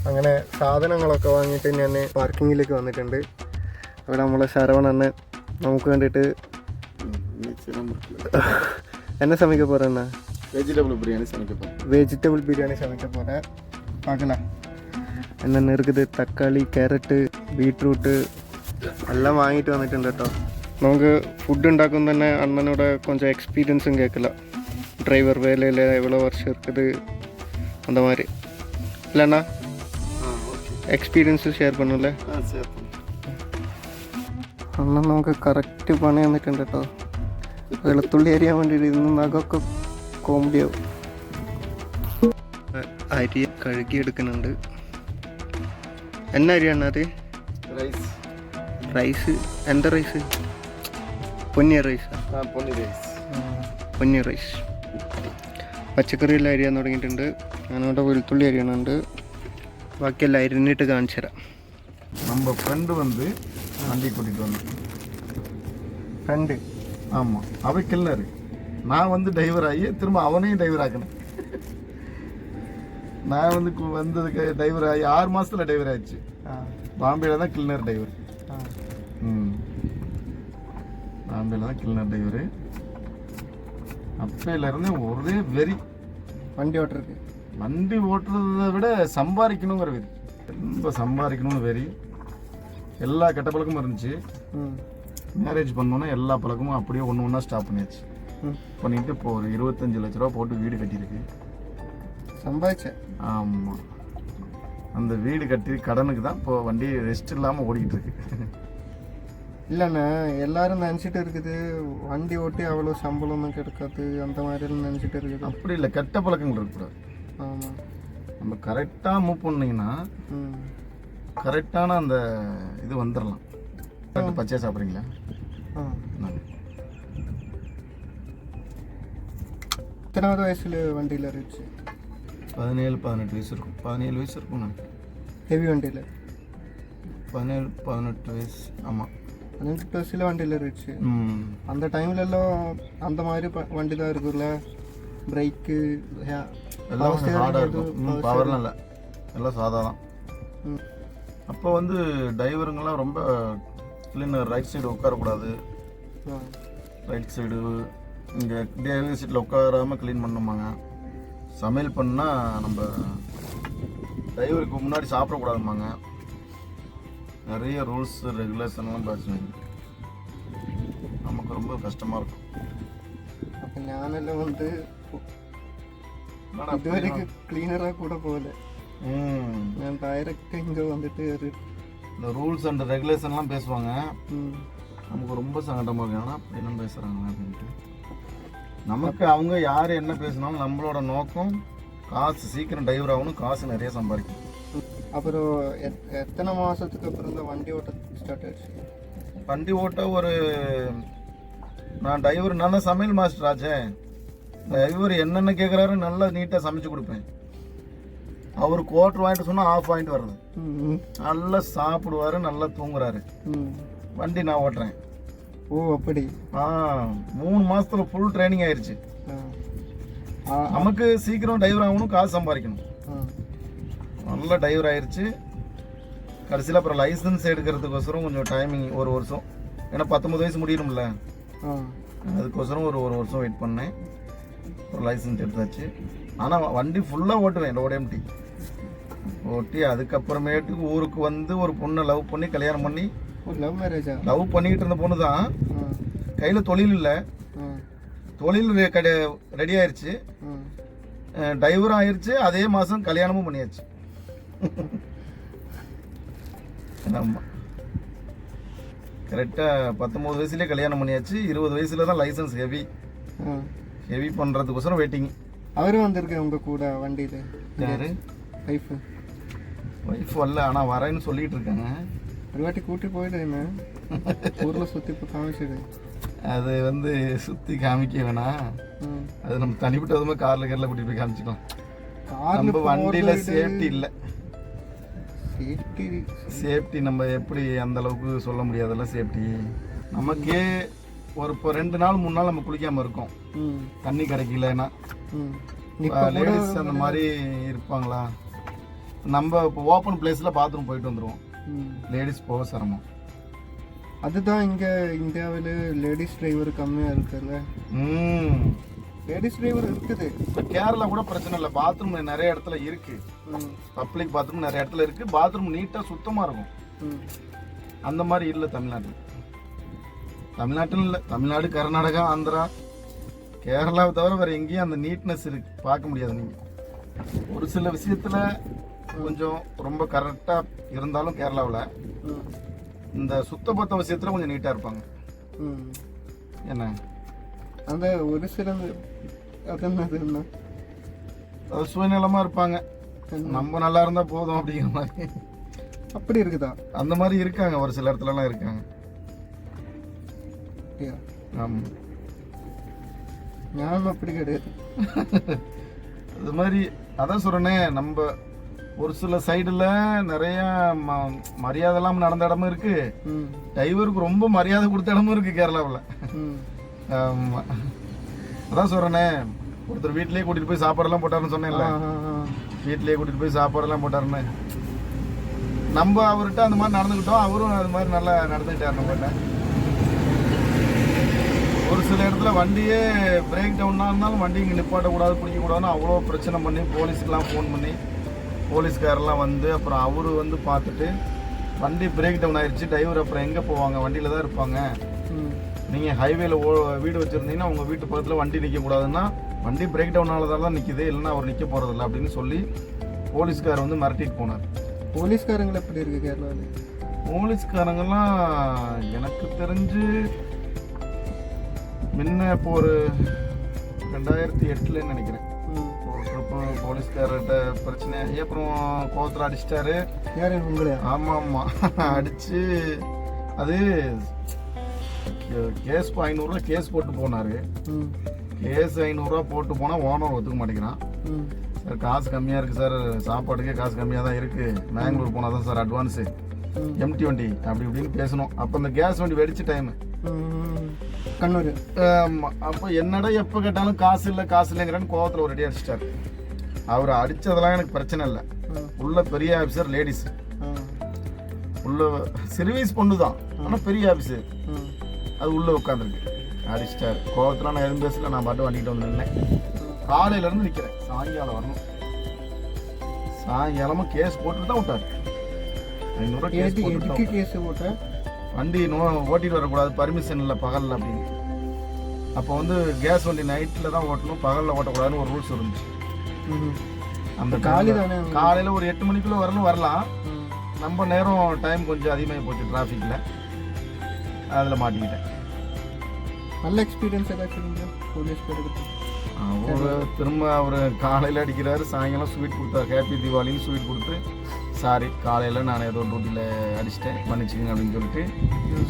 അങ്ങനെ സാധനങ്ങളൊക്കെ വാങ്ങിയിട്ട് ഞാൻ പാർക്കിങ്ങിലേക്ക് വന്നിട്ടുണ്ട്. അവിടെ നമ്മളെ ശരവണനെ നമുക്ക് വേണ്ടിയിട്ട് என்ன சமைக்க போகிறேண்ணா? வெஜிடபிள் பிரியாணி சமைக்க போகிறேன். வெஜிடபிள் பிரியாணி சமைக்க போகிறேன். பார்க்கலாம் என்னென்ன இருக்குது. தக்காளி, கேரட்டு, ബീട്രൂട്ട് എല്ലാം വാങ്ങിയിട്ട് വന്നിട്ടുണ്ട് കേട്ടോ. നമുക്ക് ഫുഡ് ഉണ്ടാക്കും തന്നെ അണ്ണനോட கொஞ்சம் எக்ஸ்பீரியன்ஸும் கேட்கல. டிரைவர் வேலையில் எவ்வளோ வருஷம் இருக்குது அந்த மாதிரி இல்லைண்ணா? എക്സ്പീരിയൻസ് ഷെയർ பண்ணல. അണ്ണൻ നമുക്ക് കറക്റ്റ് പണി തന്നിട്ടുണ്ട് കേട്ടോ. വെളുത്തുള്ളി അരിയാൻ വേണ്ടിയിട്ട് ഇന്ന് നഖമൊക്കെ കോമഡിയാവും. അരി കഴുകി എടുക്കുന്നുണ്ട്. എന്നാ അരിയാണ് അത്? റൈസ്. എന്താ റൈസ്? പൊന്നിയ റൈസ്. പൊന്നിയ റൈസ്. പച്ചക്കറിയെല്ലാം അരിയാൻ തുടങ്ങിയിട്ടുണ്ട്. ഞാനവിടെ വെളുത്തുള്ളി അരിയണുണ്ട്. ബാക്കിയെല്ലാം അരിഞ്ഞിട്ട് കാണിച്ചു തരാം. நம்ம ஃப்ரெண்டு வந்து வண்டி கூட்டிகிட்டு வந்தேன். ஃப்ரெண்டு? ஆமாம், அவன் கில்லரு. நான் வந்து டிரைவர் ஆகி திரும்ப அவனையும் டிரைவர் ஆக்கினேன். நான் வந்து வந்ததுக்கு டிரைவர் ஆகி 6 மாதத்தில் டிரைவர் ஆயிடுச்சு. பாம்பேயில் தான் கிளினர் டிரைவர். பாம்பேயில் தான் கிளினர் டிரைவரு. அப்பையிலேருந்து ஒரே வெறி வண்டி ஓட்டுறது. வண்டி ஓட்டுறதை விட சம்பாதிக்கணுங்கிற வெறி, ரொம்ப சம்பாதிக்கணும்னு வெறி. எல்லா கெட்ட பழக்கமும் இருந்துச்சு. மேரேஜ் பண்ணோன்னா எல்லா பழக்கமும் அப்படியே ஒன்று ஒன்றா ஸ்டாப் பண்ணியாச்சு. பண்ணிட்டு இப்போ ஒரு 25 லட்ச ரூபா போட்டு வீடு கட்டியிருக்கு. சம்பாதிச்சேன். ஆமாம், அந்த வீடு கட்டி கடனுக்கு தான் இப்போ வண்டி ரெஸ்ட் இல்லாமல் ஓடிக்கிட்டு இருக்கு. இல்லைண்ணா, எல்லாரும் நினச்சிட்டு இருக்குது வண்டி ஓட்டி அவ்வளோ சம்பளமும் கிடைக்காது அந்த மாதிரிலாம் நினச்சிட்டு இருக்குது. அப்படி இல்லை, கெட்ட பழக்கங்கள் இருக்கக்கூடாது. ஆமாம், நம்ம கரெக்டாக மூவ் பண்ணிங்கன்னா கரெக்டான அந்த இது வந்துடலாம். பச்சையாக சாப்பிட்றீங்களா? எத்தனாவது வயசில் வண்டியில் இருந்துச்சு? 17-18 வயசு இருக்கும். 17 வயசு இருக்கும். நான் ஹெவி வண்டியில் 17-18 வயசு. ஆமாம், 18 வயசில் வண்டியில் இருந்துச்சு. அந்த டைம்லெல்லாம் அந்த மாதிரி வண்டி தான் இருக்குல்ல, பிரேக்கு எல்லாம் ஹார்டாக இருக்கும். பவர்லாம் இல்லை, எல்லாம் சாதாரணம். அப்போ வந்து டிரைவருங்கெல்லாம் ரொம்ப கிளீனர். ரைட் சைடு உட்காரக்கூடாது. ரைட் சைடு இங்கே டிரைவர் சீட்டில் உட்காராமல் க்ளீன் பண்ணுமாங்க. சமையல் பண்ணால் நம்ம டிரைவருக்கு முன்னாடி சாப்பிடக்கூடாதுமாங்க. நிறைய ரூல்ஸ் ரெகுலேஷன்லாம் பிரச்சனை. நமக்கு ரொம்ப கஷ்டமாக இருக்கும். அப்போ ஞானெல்லாம் வந்து இது வரைக்கும் கிளீனராக கூட போகல. நான் டைரக்டாக இங்கே வந்துட்டு இந்த ரூல்ஸ் அண்ட் ரெகுலேஷன்லாம் பேசுவாங்க. நமக்கு ரொம்ப சங்கடமாக இருக்கு. ஆனால் என்ன பேசுகிறாங்க அப்படின்ட்டு. நமக்கு அவங்க யார் என்ன பேசினாலும் நம்மளோட நோக்கம் காசு, சீக்கிரம் டிரைவர் ஆகணும், காசு நிறைய சம்பாதிக்கணும். அப்புறம் எத்தனை மாதத்துக்கு அப்புறம் தான் வண்டி ஓட்ட ஸ்டார்ட் ஆயிடுச்சு? வண்டி ஓட்ட ஒரு நான் டிரைவர், நான் தான் சமையல் மாஸ்டர் ஆச்சே. டிரைவர் என்னென்ன கேட்குறாரு நல்லா நீட்டாக சமைச்சு கொடுப்பேன். அவர் குவார்டர் வாங்கிட்டு சொன்னால் ஆஃப் வாங்கிட்டு வர்றது. நல்லா சாப்பிடுவாரு, நல்லா தூங்குறாரு. வண்டி நான் ஓட்டுறேன். ஓ அப்படி? 3 மாதத்தில் ஃபுல் ட்ரைனிங் ஆயிடுச்சு. நமக்கு சீக்கிரம் டிரைவர் ஆகணும், காசு சம்பாதிக்கணும். நல்ல டிரைவர் ஆயிடுச்சு. கடைசியில் அப்புறம் லைசன்ஸ் எடுக்கிறதுக்கோசரம் கொஞ்சம் டைமிங், 1 வருஷம். ஏன்னா 19 வயசு முடியணும்ல, அதுக்கோசரம் ஒரு வருஷம் வெயிட் பண்ணேன். ஒரு லைசன்ஸ் எடுத்தாச்சு. ஆனால் வண்டி ஃபுல்லாக ஓட்டுவேன், ரோட் எம்டி ஓட்டி. அதுக்கப்புறமேட்டுக்கு ஊருக்கு வந்து ஒரு பொண்ணை லவ் பண்ணி கல்யாணம் பண்ணி. லவ் மேரேஜா? லவ் பண்ணிக்கிட்டு இருந்த பொண்ணு தான். கையில் தொழில் இல்லை, தொழில் ரெடி ஆயிடுச்சு, டிரைவரும் ஆயிடுச்சு. அதே மாதம் கல்யாணமும் பண்ணியாச்சு. ஆமாம், கரெக்டாக 19 வயசுலேயே கல்யாணம் பண்ணியாச்சு. 20 வயசுல தான் லைசன்ஸ் ஹெவி பண்ணுறதுக்கோசரம் வெயிட்டிங். அவரும் வந்திருக்கேன் உங்கள் கூட வண்டியில். யாரு? ஒய்ஃப் வரல, ஆனால் வரேன்னு சொல்லிட்டு இருக்காங்க. ஒரு வாட்டி கூட்டி போயிடுங்க, ஊரில் சுற்றி இப்போ காமிச்சிடு. அது வந்து சுற்றி காமிக்க வேணாம், அது நம்ம தனிப்பட்ட விதமாக காரில் கூட்டிகிட்டு போய் காமிச்சிக்கலாம். நம்ம வண்டியில் சேஃப்டி இல்லை. சேஃப்டி நம்ம எப்படி அந்த அளவுக்கு சொல்ல முடியாதெல்லாம் சேஃப்டி. நமக்கே ஒரு இப்போ 2 நாள் 3 நாள் நம்ம குளிக்காமல் இருக்கோம், தண்ணி கிடைக்கலன்னா. லேடிஸ் அந்த மாதிரி இருப்பாங்களா? நம்ம இப்போ ஓப்பன் பிளேஸில் பாத்ரூம் போயிட்டு வந்துடுவோம். லேடிஸ் போக சிரமம். அதுதான் இங்கே இந்தியாவில் லேடிஸ் டிரைவர் கம்மியாக இருக்குல்ல. லேடிஸ் டிரைவர் இருக்குது. இப்போ கேரளா கூட பிரச்சனை இல்லை, பாத்ரூம் நிறைய இடத்துல இருக்கு. பப்ளிக் பாத்ரூம் நிறைய இடத்துல இருக்கு. பாத்ரூம் நீட்டாக சுத்தமாக இருக்கும். அந்த மாதிரி இல்லை தமிழ்நாட்டில். தமிழ்நாட்டில் இல்லை, தமிழ்நாடு, கர்நாடகா, ஆந்திரா, கேரளாவை தவிர வேறு எங்கேயும் அந்த நீட்னஸ் இருக்கு பார்க்க முடியாது. நீங்கள் ஒரு சில விஷயத்தில் கொஞ்சம் ரொம்ப கரெக்டாக இருந்தாலும் கேரளாவில் இந்த சுத்தபத்த விஷயத்தில் கொஞ்சம் நீட்டாக இருப்பாங்க. என்ன அந்த ஒரு சில அது சுயநலமாக இருப்பாங்க. நம்ம நல்லா இருந்தால் போதும் அப்படிங்கிற மாதிரி. அப்படி இருக்குதா? அந்த மாதிரி இருக்காங்க, ஒரு சில இடத்துலலாம் இருக்காங்க. ஆமாம், ஞானம் அப்படி கிடையாது. அது மாதிரி அதான் சொல்கிறேனே, நம்ம ஒரு சில சைடில் நிறைய மரியாதைலாம் நடந்த இடமும் இருக்கு, டிரைவருக்கு ரொம்ப மரியாதை கொடுத்த இடமும் இருக்கு கேரளாவில். ஆமாம், அதான் சொல்கிறேனே, ஒருத்தர் வீட்லேயே கூட்டிகிட்டு போய் சாப்பாடெல்லாம் போட்டாருன்னு சொன்னேன்ல, வீட்லேயே கூட்டிகிட்டு போய் சாப்பாடெல்லாம் போட்டாருன்னு. நம்ம அவர்கிட்ட அந்த மாதிரி நடந்துக்கிட்டோம், அவரும் அது மாதிரி நல்லா நடந்துக்கிட்டார் நம்மகிட்ட. ஒரு சில இடத்துல வண்டியே பிரேக் டவுனாக இருந்தாலும் வண்டி இங்கே நிப்பாட்டக்கூடாது, பிடிக்கக்கூடாதுன்னு அவ்வளோ பிரச்சனை பண்ணி போலீஸ்க்கெலாம் ஃபோன் பண்ணி போலீஸ்காரெல்லாம் வந்து அப்புறம் அவர் வந்து பார்த்துட்டு வண்டி பிரேக் டவுன் ஆயிடுச்சு, டிரைவர் அப்புறம் எங்கே போவாங்க, வண்டியில் தான் இருப்பாங்க, நீங்கள் ஹைவேல வீடு வச்சுருந்தீங்கன்னா உங்கள் வீட்டு பக்கத்தில் வண்டி நிற்கக்கூடாதுன்னா வண்டி பிரேக் டவுன் ஆனதால தான் நிற்கிது, இல்லைன்னா அவர் நிற்க போகிறதில்ல அப்படின்னு சொல்லி போலீஸ்கார் வந்து மிரட்டிட்டு போனார். போலீஸ்காரங்கள் எப்படி இருக்குது கேரளாவில்? போலீஸ்காரங்கெல்லாம் எனக்கு தெரிஞ்சு முன்ன இப்போ ஒரு 2008 நினைக்கிறேன், ஒரு ட்ரிப்பு போலீஸ்கார்கிட்ட பிரச்சனை, அப்புறம் கோவத்தில் அடிச்சிட்டாரு. யார் உங்களே? ஆமாம் ஆமாம், அடித்து அது கேஸ் 500 கேஸ் போட்டு போனார். கேஸ் 500 போட்டு போனால் ஓனர் ஒத்துக்க மாட்டேங்கிறான். சார் காசு கம்மியாக இருக்குது சார், சாப்பாட்டுக்கே காசு கம்மியாக தான் இருக்குது, மேங்களூர் போனால் தான் சார் அட்வான்ஸு, எம்டி வண்டி அப்படி இப்படின்னு பேசணும். அப்போ இந்த கேஸ் வண்டி வெடிச்ச டைமு கண்ணூர். அப்போ என்னடா எப்போ கேட்டாலும் காசு இல்லைங்கிறன்னு கோவத்தில் ஒரு அடி அடிச்சிட்டாரு. அவர் அடித்ததெல்லாம் எனக்கு பிரச்சனை இல்லை, உள்ள பெரிய ஆஃபீஸர் லேடிஸ், உள்ள சர்வீஸ் பொண்ணு தான், ஆனால் பெரிய ஆஃபீஸர், அது உள்ளே உட்காந்துருக்கு. அடிச்சிட்டாரு. கோவத்தில் நான் எதுவும் பேசல, நான் பாட்டு வண்டிக்கிட்டு வந்து நின்னேன். காலையிலேருந்து நிற்கிறேன், சாயங்காலம் வரணும். சாயங்காலமாக கேஸ் போட்டுட்டு தான் விட்டார். 500 கேஸ் போட்டேன். வண்டி ஓட்டிட்டு வரக்கூடாது, பர்மிஷன் இல்லை பகலில் அப்படின்னு. அப்போ வந்து கேஸ் வண்டி நைட்டில் தான் ஓட்டணும், பகலில் ஓட்டக்கூடாதுன்னு ஒரு ரூல்ஸ் இருந்துச்சு. அந்த காலையில் ஒரு 8 மணிக்குள்ளே வரலாம். நம்ம நேரம் டைம் கொஞ்சம் அதிகமாக போச்சு டிராஃபிக்கில், அதில் மாட்டிக்கிட்டேன். நல்ல எக்ஸ்பீரியன்ஸ் ஏதாச்சும் போலீஸ் பேருக்கு? அவர் திரும்ப அவர் காலையில் அடிக்கிறாரு, சாயங்காலம் ஸ்வீட் கொடுத்தாரு, ஹேப்பி தீபாவளின்னு ஸ்வீட் கொடுத்து, சாரி காலையில் நான் ஏதோ டியூட்டியில் அடிச்சிட்டேன் மன்னிச்சிக்கங்க அப்படின்னு சொல்லிட்டு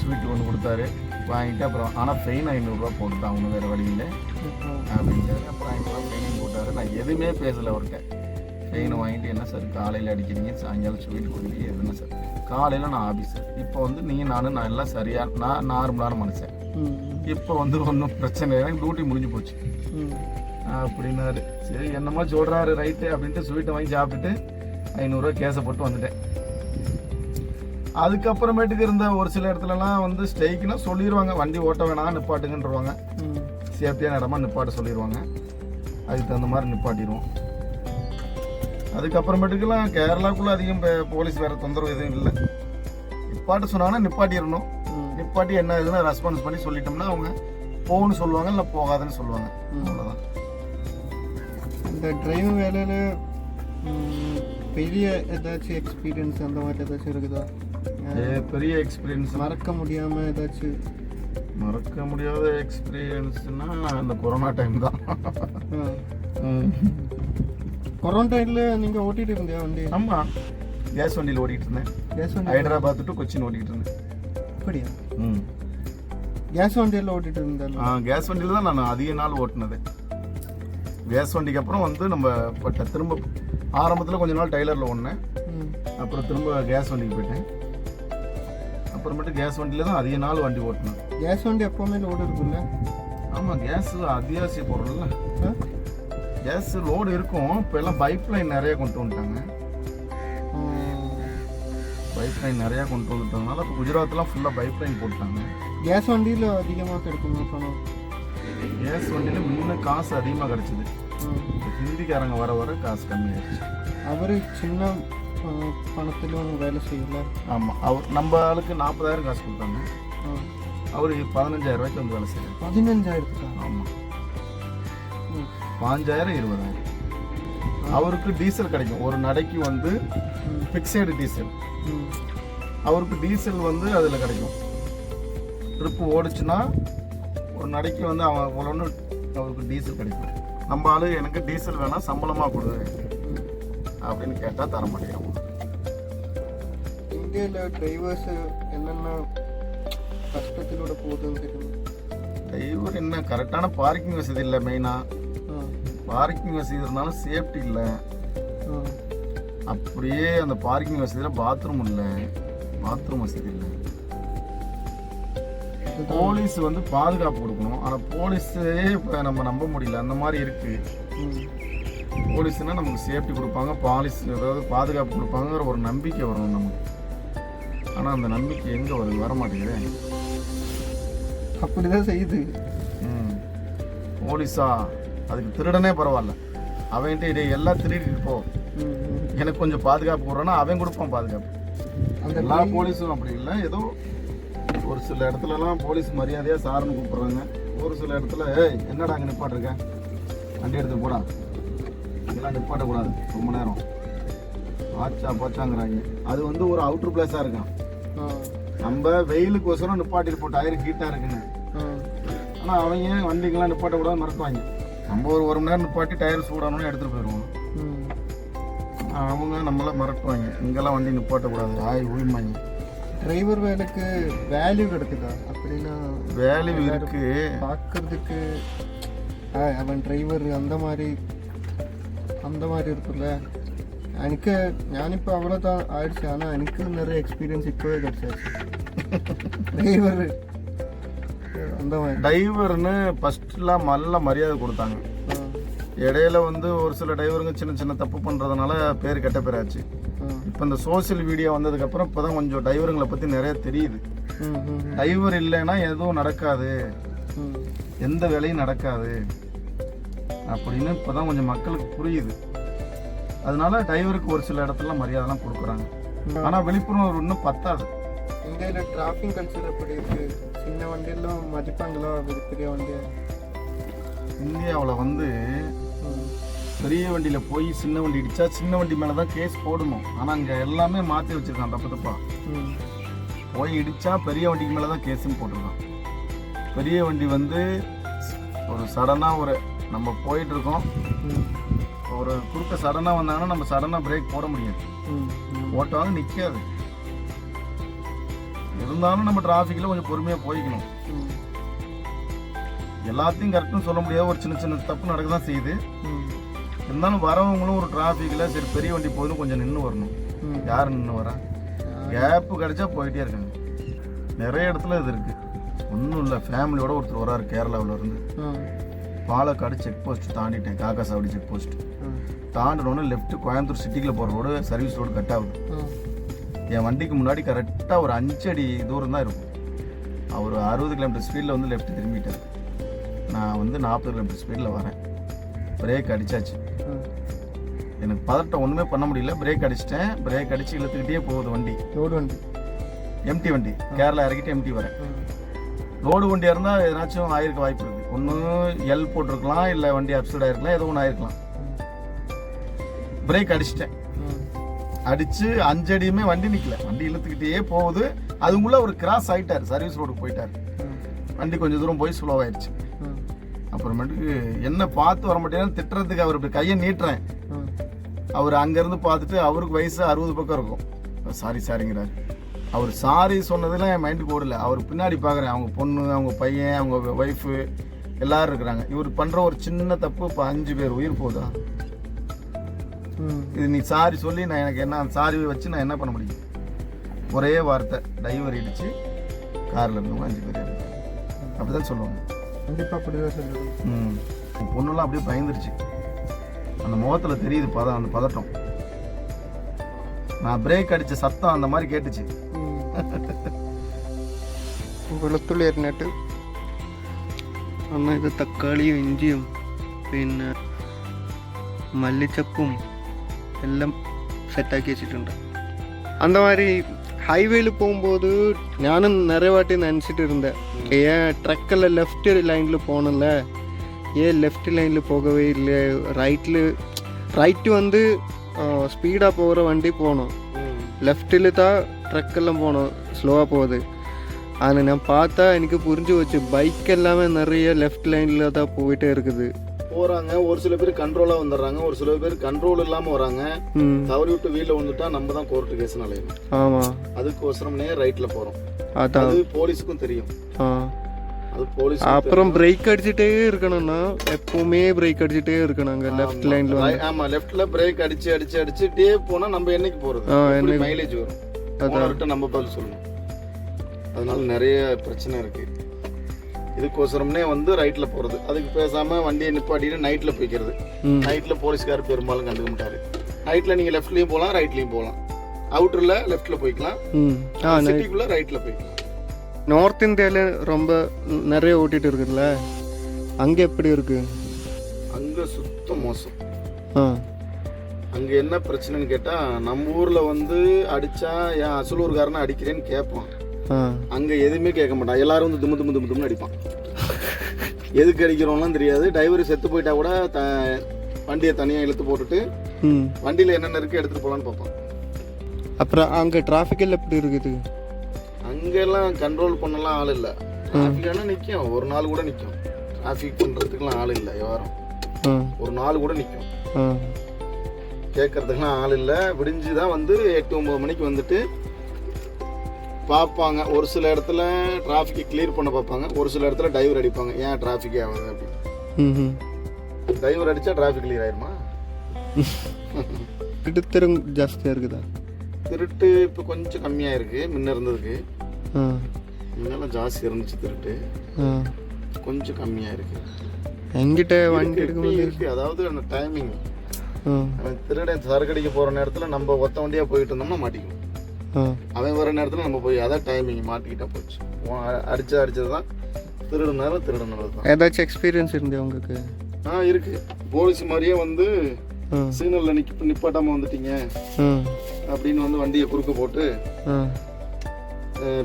ஸ்வீட் ஒன்று கொடுத்தாரு. வாங்கிட்டு அப்புறம் ஆனால் ஃபெயின் 500 போட்டுட்டான், அவங்க வேறு வழியில் அப்படின்ட்டாரு. அப்புறம் 500 ஃபெயினையும் போட்டார். நான் எதுவுமே பேசலை அவர்கிட்ட. ஃபெயினை வாங்கிட்டு என்ன சார் காலையில் அடிக்கிறீங்க, சாயங்காலம் ஸ்வீட் கொடுக்குறீங்க, எதுனா சார் காலையில் நான் ஆஃபீஸர், இப்போ வந்து நீங்கள் நான் எல்லாம் சரியாக நான் நார்மலான மனுஷன், இப்போ வந்து ஒன்றும் பிரச்சனை இல்லை, டியூட்டி முடிஞ்சு போச்சு அப்படின்னாரு. சரி என்னமா சொல்கிறாரு ரைட்டு அப்படின்ட்டு ஸ்வீட்டை வாங்கி சாப்பிட்டுட்டு 500 கேஸை போட்டு வந்துட்டேன். அதுக்கப்புறமேட்டுக்கு இருந்த ஒரு சில இடத்துலலாம் வந்து ஸ்ட்ரைக்குன்னா சொல்லிடுவாங்க, வண்டி ஓட்ட வேணாம் நிப்பாட்டுங்கன்றவாங்க, சேஃப்டியான இடமா நிப்பாட்ட சொல்லிடுவாங்க, அதுக்கு தகுந்த மாதிரி நிப்பாட்டிடுவோம். அதுக்கப்புறமேட்டுக்கெல்லாம் கேரளாக்குள்ளே அதிகம் போலீஸ் வேறு தொந்தரவு எதுவும் இல்லை. நிப்பாட்ட சொன்னாங்கன்னா நிப்பாட்டிடணும், நிப்பாட்டி என்ன இதுன்னு ரெஸ்பான்ஸ் பண்ணி சொல்லிட்டோம்னா அவங்க போகணும்னு சொல்லுவாங்க, இல்லை போகாதுன்னு சொல்லுவாங்க, அவ்வளோதான். இந்த டிரைவிங் வேலையில் பெரிய ஏதாச்சும் எக்ஸ்பீரியன்ஸ் அந்த மாதிரி ஏதாச்சும் இருக்குதா? பெரிய எக்ஸ்பீரியன்ஸ் மறக்க முடியாமல் ஏதாச்சும்? மறக்க முடியாத எக்ஸ்பீரியன்ஸ்னா இந்த கொரோனா டைம் தான். கொரோனா டைமில் நீங்கள் ஓட்டிகிட்டு இருந்தியா வண்டி? ஆமாம், கேஸ் வண்டியில் ஓட்டிகிட்டு இருந்தேன். கேஸ் வண்டி ஹைதராபாத் டு கொச்சின் ஓட்டிகிட்டு இருந்தேன். அப்படியா? கேஸ் வண்டியில் ஓட்டிகிட்டு இருந்தேன். கேஸ் வண்டியில் தான் நான் அதிக நாள் ஓட்டினது. கேஸ் வண்டிக்கு அப்புறம் வந்து நம்ம பட்ட திரும்ப ஆரம்பத்தில் கொஞ்ச நாள் டெய்லரில் ஓடினேன், அப்புறம் திரும்ப கேஸ் வண்டிக்கு போயிட்டேன். அப்புறமேட்டு கேஸ் வண்டியில் தான் அதிக நாள் வண்டி ஓட்டினேன். கேஸ் வண்டி எப்போவுமே லோடு இருக்குல்ல? ஆமாம், கேஸ் அத்தியாவசிய பொருள்ல கேஸ் லோடு இருக்கும். இப்போ எல்லாம் பைப் லைன் நிறைய கொண்டு வந்துட்டாங்க. பைப் லைன் நிறையா கொண்டு வந்துட்டதுனால இப்போ குஜராத்லாம் ஃபுல்லாக பைப் லைன் போட்டாங்க. கேஸ் வண்டியில் அதிகமாக கிடைக்குமா பணம்? கேஸ் வண்டியில் முன்ன காசு அதிகமாக கிடச்சிது. ஹிந்திக்காரங்க வர வர காசு கம்மியாகிடுச்சு. அவர் சின்ன பணத்திலும் வேலை செய்யல. ஆமாம், அவர் நம்ம ஆளுக்கு 40,000 காசு கொடுத்தாங்க. அவர் 15,000 ரூபாய்க்கு வந்து வேலை செய்யறாரு. 15,000? ஆமாம், 5,000 20,000. அவருக்கு டீசல் கிடைக்கும் ஒரு நடைக்கு வந்து ஃபிக்ஸடு டீசல். அவருக்கு டீசல் வந்து அதில் கிடைக்கும். ட்ரிப்பு ஓடிச்சுன்னா ஒரு நடைக்கு வந்து அவன் இவ்வளோன்னு அவருக்கு டீசல் கிடைக்கும். நம்ம ஆளு எனக்கு டீசல் வேணால் சம்பளமாக கொடு அப்படின்னு கேட்டால் தர மாட்டேங்கிறோம். இந்தியாவில் டிரைவர்ஸ் என்னென்ன கஷ்டத்திலோட போகுதுன்னு தெரியும். டிரைவர் என்ன கரெக்டான பார்க்கிங் வசதி இல்லை. மெயினாக பார்க்கிங் வசதி இருந்தாலும் சேஃப்டி இல்லை. அப்படியே அந்த பார்க்கிங் வசதியில் பாத்ரூம் இல்லை, பாத்ரூம் வசதி இல்லை. போலீஸ் வந்து பாதுகாப்பு கொடுக்கணும், ஆனால் போலீஸே இப்போ நம்ம நம்ப முடியல. அந்த மாதிரி இருக்கு. போலீஸ்னா நமக்கு சேஃப்டி கொடுப்பாங்க, பாலிஸ் ஏதாவது பாதுகாப்பு கொடுப்பாங்கிற ஒரு நம்பிக்கை வரணும் நமக்கு. ஆனால் அந்த நம்பிக்கை எங்கே வருது? வர மாட்டேங்குது. அப்படிதான் செய்யுது. போலீஸா அதுக்கு திருடனே பரவாயில்ல, அவன்கிட்ட இதை எல்லாம் திருடிட்டு போ, எனக்கு கொஞ்சம் பாதுகாப்பு கொடுறான்னா அவன் கொடுப்பான் பாதுகாப்பு. எல்லா போலீஸும் அப்படி இல்லை. ஏதோ ஒரு சில இடத்துலலாம் போலீஸ் மரியாதையாக சாருன்னு கூப்பிட்றாங்க. ஒரு சில இடத்துல ஏய் என்னடா அங்கே நிப்பாட்டிருக்கேன், வண்டி எடுத்து போடா, இதெல்லாம் நிப்பாட்டக்கூடாது ரொம்ப நேரம், ஆச்சா பாச்சாங்கிறாங்க. அது வந்து ஒரு அவுட்ரு பிளேஸாக இருக்கான். நம்ம வெயிலுக்கோசரம் நிப்பாட்டிட்டு போ, டயர் ஹீட்டாக இருக்குன்னு. ஆனால் அவங்க வண்டிங்கெல்லாம் நிப்பாட்டக்கூடாது மறக்குவாங்க. நம்ம ஒரு மணி நேரம் நிப்பாட்டி டயர் சூடானோன்னு எடுத்துகிட்டு போயிடுவோம். அவங்க நம்மளை மறக்குவாங்க, இங்கெல்லாம் வண்டி நிப்பாட்டக்கூடாது ஆய் உயிர்மாங்க. டிரைவர் வேலைக்கு வேல்யூ கிடைக்குதா? அப்படின்னா வேல்யூ இருக்கு பார்க்கறதுக்கு. அவன் டிரைவர் அந்த மாதிரி இருக்குல்ல. എനിക്ക് ഞാനിപ്പോൾ അவ்வளோதான் ஆயிடுச்சு. ஆனால் எனக்கு நிறைய எக்ஸ்பீரியன்ஸ் இப்போவே கிடைச்சாச்சு. டிரைவர் அந்த மாதிரி டிரைவர்னு ஃபஸ்ட்லாம் நல்ல மரியாதை கொடுத்தாங்க. இடையில வந்து ஒரு சில டிரைவருங்க சின்ன சின்ன தப்பு பண்ணுறதுனால பேர் கெட்ட பேராச்சு. இப்போ இந்த சோசியல் வீடியோ வந்ததுக்கப்புறம் இப்போ தான் கொஞ்சம் டிரைவருங்களை பற்றி நிறைய தெரியுது. டிரைவர் இல்லைன்னா எதுவும் நடக்காது, எந்த வேலையும் நடக்காது அப்படின்னு இப்போ தான் கொஞ்சம் மக்களுக்கு புரியுது. அதனால டிரைவருக்கு ஒரு சில இடத்துல மரியாதைலாம் கொடுக்குறாங்க. ஆனால் விழிப்புணர்வு இன்னும் பத்தாது. இந்தியாவில் டிராஃபிக் கல்ச்சர் எப்படி இருக்கு? சின்ன வண்டியெல்லாம் மதிப்பாங்களா பெரிய வண்டியை? இந்தியாவில் வந்து பெரிய வண்டியில் போய் சின்ன வண்டி இடிச்சா சின்ன வண்டி மேலே தான் கேஸ் போடணும். ஆனால் அங்கே எல்லாமே மாற்றி வச்சுருக்கான் தப்பு தப்பா. போய் இடித்தா பெரிய வண்டிக்கு மேலே தான் கேஸுன்னு போட்டிருக்கான். பெரிய வண்டி வந்து ஒரு சடனாக ஒரு நம்ம போயிட்டுருக்கோம், ஒரு குறுக்க சடனாக வந்தாங்கன்னா நம்ம சடனாக பிரேக் போட முடியாது, ஓட்டாலும் நிற்காது. இருந்தாலும் நம்ம டிராஃபிக்கில் கொஞ்சம் பொறுமையாக போய்க்கணும். எல்லாத்தையும் கரெக்டுன்னு சொல்ல முடியாது, ஒரு சின்ன சின்ன தப்பு நடக்க தான் செய்யுது. இருந்தாலும் வரவங்களும் ஒரு டிராஃபிக்கில் சரி பெரிய வண்டி போதும் கொஞ்சம் நின்று வரணும். யார் நின்று வரா? கேப்பு கிடைச்சா போயிட்டே இருக்காங்க. நிறைய இடத்துல இது இருக்குது. ஒன்றும் இல்லை, ஃபேமிலியோட ஒருத்தர் வராரு கேரளாவில் இருந்து. பாலக்காடு செக் போஸ்ட் தாண்டிட்டேன், காக்காசாவடி செக் போஸ்ட் தாண்டினோன்னு லெஃப்ட் கோயம்புத்தூர் சிட்டிக்குள்ளே போகிற ரோடு சர்வீஸ் ரோடு கட் ஆகுது. என் வண்டிக்கு முன்னாடி கரெக்டாக ஒரு 5 அடி தூரம் தான் இருக்கும். அவர் 60 கிலோமீட்டர் ஸ்பீடில் வந்து லெஃப்ட் திரும்பிட்டார். நான் வந்து 40 கிலோமீட்டர் ஸ்பீடில் வரேன். பிரேக் அடித்தாச்சு. எனக்கு பதட்டம் ஒன்றுமே பண்ண முடியல. பிரேக் அடிச்சிட்டேன். பிரேக் அடித்து இழுத்துக்கிட்டே போகுது வண்டி. ரோடு வண்டி, எம்டி வண்டி, கேரளா இறக்கிட்டு எம்டி வரேன். ரோடு வண்டியாக இருந்தால் எதனாச்சும் ஆயிருக்க வாய்ப்பு இருக்குது. ஒன்று எல் போட்டிருக்கலாம், இல்லை வண்டி அப்சைட் ஆகிருக்கலாம், ஏதோ ஒன்று ஆயிருக்கலாம். பிரேக் அடிச்சிட்டேன். அடித்து 5 அடியுமே வண்டி நிற்கல, வண்டி இழுத்துக்கிட்டே போகுது. அதுக்குள்ளே ஒரு கிராஸ் ஆகிட்டார், சர்வீஸ் ரோடுக்கு போயிட்டார். வண்டி கொஞ்சம் தூரம் போய் ஸ்லோவாயிடுச்சு. அப்புறமேட்டுக்கு என்ன பார்த்து வர மாட்டேன்னு திட்டுறதுக்கு அவர் இப்படி கையை நீட்டுறேன். அவர் அங்கேருந்து பார்த்துட்டு அவருக்கு வயசு 60 பக்கம் இருக்கும். சாரிங்கிறார். அவர் சாரி சொன்னதெல்லாம் என் மைண்டுக்கு ஓடல. அவர் பின்னாடி பார்க்குறேன், அவங்க பொண்ணு, அவங்க பையன், அவங்க ஒய்ஃபு எல்லோரும் இருக்கிறாங்க. இவர் பண்ணுற ஒரு சின்ன தப்பு இப்போ 5 பேர் உயிர் போகுதா? இது நீ சாரி சொல்லி நான் எனக்கு என்ன சாரி வச்சு நான் என்ன பண்ண முடியும்? ஒரே வார்த்தை, டிரைவர் இடிச்சு காரில் இருந்தவங்க 5 பேர் இருக்கு. அப்படி தான் சொல்லுவாங்க. கண்டிப்பாக அப்படி தான் சொல்லுவாங்க. பொண்ணுலாம் அப்படியே பயந்துருச்சு. அந்த முகத்தில் தெரியுது அந்த பதட்டம். நான் பிரேக் அடிச்ச சத்தம் அந்த மாதிரி கேட்டுச்சு. വെളുത്തുള്ളി അരിഞ്ഞിട്ട് ഇത് തക്കാളിയും ഇഞ്ചിയും പിന്നെ മല്ലിച്ചപ്പും എല്ലാം സെറ്റാക്കി വെച്ചിട്ടുണ്ട്. அந்த மாதிரி ஹைவேல போகும்போது நானும் நிறைய வாட்டி நினச்சிட்டு இருந்தேன், ஏன் ட்ரக்கில் லெஃப்ட் லைனில் போகணும்ல, ஏன் லெஃப்ட் லைனில் போகவே இல்லை, ரைட்டு வந்து ஸ்பீடாக போகிற வண்டி போகணும், லெஃப்டில் தான் ட்ரக்கெல்லாம் போகணும், ஸ்லோவாக போகுது. ஆனால் நான் பார்த்தா எனக்கு புரிஞ்சு வச்சு பைக் எல்லாமே நிறைய லெஃப்ட் லைனில் தான் போயிட்டே இருக்குது போகிறாங்க. ஒரு சில பேர் கண்ட்ரோலாக வந்துடுறாங்க, ஒரு சில பேர் கண்ட்ரோல் இல்லாமல் வராங்க. தவறி விட்டு வீட்டில் வந்துட்டா நம்ம தான் கோர்ட்டு கேஸ் நிலையம். ஆமாம், அதுக்கோசரம்னே ரைட்டில் போகிறோம். அதான் அது போலீஸுக்கும் தெரியும். அது போலீஸ் அப்புறம் பிரேக் அடிச்சுட்டே இருக்கணும்னா எப்பவுமே பிரேக் அடிச்சுட்டே இருக்கணும் அங்கே லெஃப்ட் லைனில். ஆமாம், லெஃப்டில் பிரேக் அடிச்சுட்டே போனால் நம்ம என்னைக்கு போகிறது, மைலேஜ் வரும், அவர்கிட்ட நம்ம பதில் சொல்லணும். அதனால நிறைய பிரச்சனை இருக்குது. இதுக்கோசரம்னே வந்து ரைட்டில் போகிறது. அதுக்கு பேசாமல் வண்டியை நிப்பாட்டிட்டு நைட்டில் போய்க்கிறது. நைட்டில் போலீஸ்கார் பெரும்பாலும் கண்டுக்க மாட்டார். நைட்டில் நீங்கள் லெஃப்ட்லேயும் போகலாம், ரைட்லேயும் போகலாம். அவுட்டரில் லெஃப்ட்டில் போய்க்கலாம், சிட்டிக்குள்ளே ரைட்டில் போய்க்கலாம். நார்த் இந்தியாவில் ரொம்ப நிறைய ஓட்டிகிட்டு இருக்குதுல்ல, அங்கே எப்படி இருக்கு? அங்கே சுத்தம் மோசம். அங்கே என்ன பிரச்சனைன்னு கேட்டால், நம்ம ஊரில் வந்து அடித்தா என் அசலூர்காரனை அடிக்கிறேன்னு கேட்பான். அங்கே எதுவுமே கேட்க மாட்டான், எல்லாரும் வந்து தும்மு தும்மு தும்மு தும்னு அடிப்பான். எதுக்கு அடிக்கிறோம்லாம் தெரியாது. டிரைவர் செத்து போயிட்டா கூட வண்டியை தனியாக இழுத்து போட்டுட்டு வண்டியில் என்னென்ன இருக்குது எடுத்துகிட்டு போகலான்னு பார்ப்பான். அப்புறம் அங்கே டிராஃபிக்கெல்லாம் எப்படி இருக்குது? அங்கெல்லாம் கண்ட்ரோல் பண்ணலாம் ஆள் இல்லை. டிராஃபிக்கான நிற்கும், ஒரு நாள் கூட நிற்கும். டிராஃபிக் பண்ணுறதுக்குலாம் ஆள் இல்லை. யாரும் ஒரு நாள் கூட நிற்கும், கேட்கறதுக்குலாம் ஆள் இல்லை. விடிஞ்சு தான் வந்து 8-9 மணிக்கு வந்துட்டு பார்ப்பாங்க. ஒரு சில இடத்துல டிராஃபிக்கை கிளியர் பண்ண பார்ப்பாங்க, ஒரு சில இடத்துல டிரைவர் அடிப்பாங்க, ஏன் டிராஃபிக்கே ஆகுது அப்படின்னு. டிரைவர் அடித்தா டிராஃபிக் கிளியர் ஆயிருமா? திருட்டு ஜாஸ்தியாக இருக்குதா? திருட்டு இப்போ கொஞ்சம் கம்மியாக இருக்குது முன்ன இருந்ததுக்கு. முன்னெல்லாம் ஜாஸ்தி இருந்துச்சு திருட்டு, கொஞ்சம் கம்மியாக இருக்குது. எங்கிட்ட வண்டி எடுக்கும்போது இருக்குது. அதாவது அந்த டைமிங், திருடன் சரக்கடிக்க போகிற நேரத்தில் நம்ம ஒத்த வண்டியாக போயிட்டு இருந்தோம்னா மாட்டிக்கும். அவன் வர நேரத்தில் நம்ம போய் அதான் டைமிங் மாட்டிக்கிட்டா போச்சு. அடிச்சது தான் திருடு நேரம், திருடு நேரம் தான். ஏதாச்சும் எக்ஸ்பீரியன்ஸ் இருந்து உங்களுக்கு? இருக்கு. போலீஸ் மாதிரியே வந்து சிக்னலில் நிப்பாட்டாமல் வந்துட்டீங்க அப்படின்னு வந்து வண்டியை குறுக்க போட்டு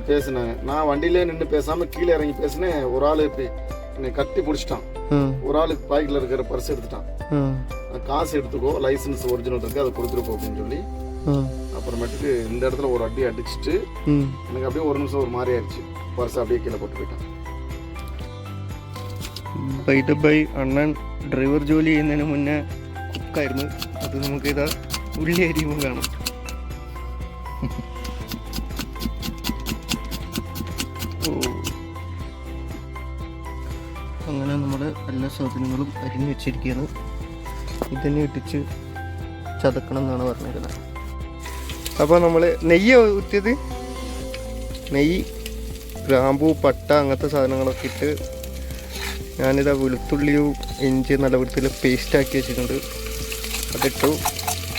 பேசினாங்க. நான் வண்டியிலே நின்று பேசாமல் கீழே இறங்கி பேசினேன். ஒரு ஆள் இப்படி என்னை கட்டி பிடிச்சிட்டான். ஒரு ஆளுக்கு பாக்கெட்டில் இருக்கிற பர்ஸ் எடுத்துட்டான். காசு எடுத்துக்கோ, லைசன்ஸ் ஒரிஜினல் இருக்கு, அதை கொடுத்துருக்கோ அப்படின்னு சொல்லி அப்புறமேட்டுக்கு இந்த இடத்துல ஒரு அடி அடிச்சுட்டு எனக்கு அப்படியே ஒரு நிமிஷம் ஒரு மாதிரி ஆயிடுச்சு. பர்ஸ் அப்படியே கீழே போட்டு போயிட்டான். ബൈ അണ്ണൻ ഡ്രൈവർ ജോലി ചെയ്യുന്നതിന് മുന്നേ കുക്കായിരുന്നു. അത് നമുക്ക് ഇതാ ഉള്ളി അരിയുമ്പോൾ കാണാം. അങ്ങനെ നമ്മുടെ എല്ലാ സാധനങ്ങളും അരിഞ്ഞു വെച്ചിരിക്കുകയാണ്. ഇതിനെ ഇട്ടിച്ച് ചതക്കണം എന്നാണ് പറഞ്ഞിരുന്നത്. അപ്പോൾ നമ്മൾ നെയ്യ് ഊറ്റിയത്, നെയ്യ്, ഗ്രാമ്പൂ, പട്ട അങ്ങനത്തെ സാധനങ്ങളൊക്കെ ഇട്ട് ഞാനിതാ വെളുത്തുള്ളിയും ഇഞ്ചി നല്ല വൃത്തിയിൽ പേസ്റ്റാക്കി വെച്ചിട്ടുണ്ട്. അതിട്ടു.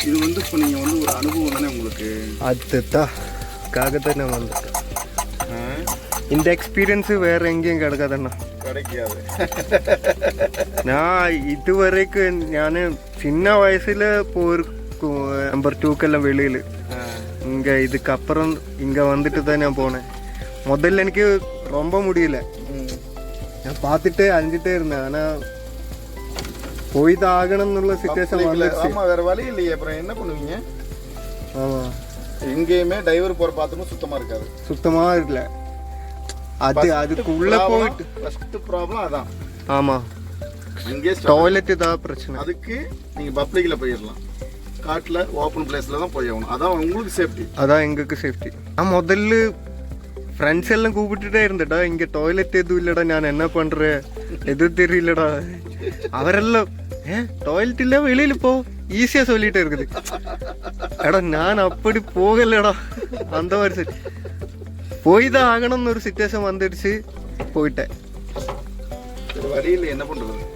இது வந்து இப்போ நீங்கள் வந்து ஒரு அனுபவம் தானே உங்களுக்கு? அதுக்காக തന്നെ വന്നിട്ട് இந்த எக்ஸ்பீரியன்ஸு வேறு எங்கேயும் கிடைக்காதண்ணா, கிடைக்காது. நான் இதுவரைக்கும் நான் சின்ன வயசில் போயிருக்கும் நம்பர் 2க்கெல்லாம் வெளியில். இங்கே இதுக்கப்புறம் இங்கே வந்துட்டு தான் நான் போனேன். முதல்ல எனக்கு ரொம்ப முடியல, நான் பார்த்துட்டே அழிஞ்சிட்டே இருந்தேன். ஆனால் போய் தான் ஆகணும்னு சிச்சுவேஷன் வந்துச்சு. ஆமாம், வேறு வழி இல்லையே. அப்புறம் என்ன பண்ணுவீங்க? ஆமாம், எங்கேயுமே டிரைவர் போகிற பாத்ரூம் சுத்தமாக இருக்காது. சுத்தமாக இருக்கல. அதுக்குள்ளே போயிட்டு ஃபஸ்ட்டு ப்ராப்ளம் அதான். ஆமாம், இங்கே டாய்லெட்டு தான் பிரச்சனை. அதுக்கு நீங்கள் பப்ளிக்கில் போயிடலாம், காட்டில் ஓப்பன் பிளேஸில் தான் போய் ஆகணும். அதான் உங்களுக்கு சேஃப்டி. அதான் எங்களுக்கு சேஃப்டி. நான் முதல்ல ஃப்ரெண்ட்ஸ் எல்லாம் கூப்பிட்டுட்டே இருந்தேடா, இங்கே டாய்லெட் எதுவும் இல்லைடா, நான் என்ன பண்ணுறேன் எதுவும் தெரியலடா. அவரெல்லாம் டாய்லெட் இல்லை, வெளியில் போ, ஈஸியாக சொல்லிகிட்டே இருக்குது. எடா நான் அப்படி போகலடா, அந்த மாதிரி சரி போய் தான் ஆகணும்னு ஒரு சிச்சுவேஷன் வந்துடுச்சு, போயிட்டேன். வழியில் என்ன பண்ணுறது?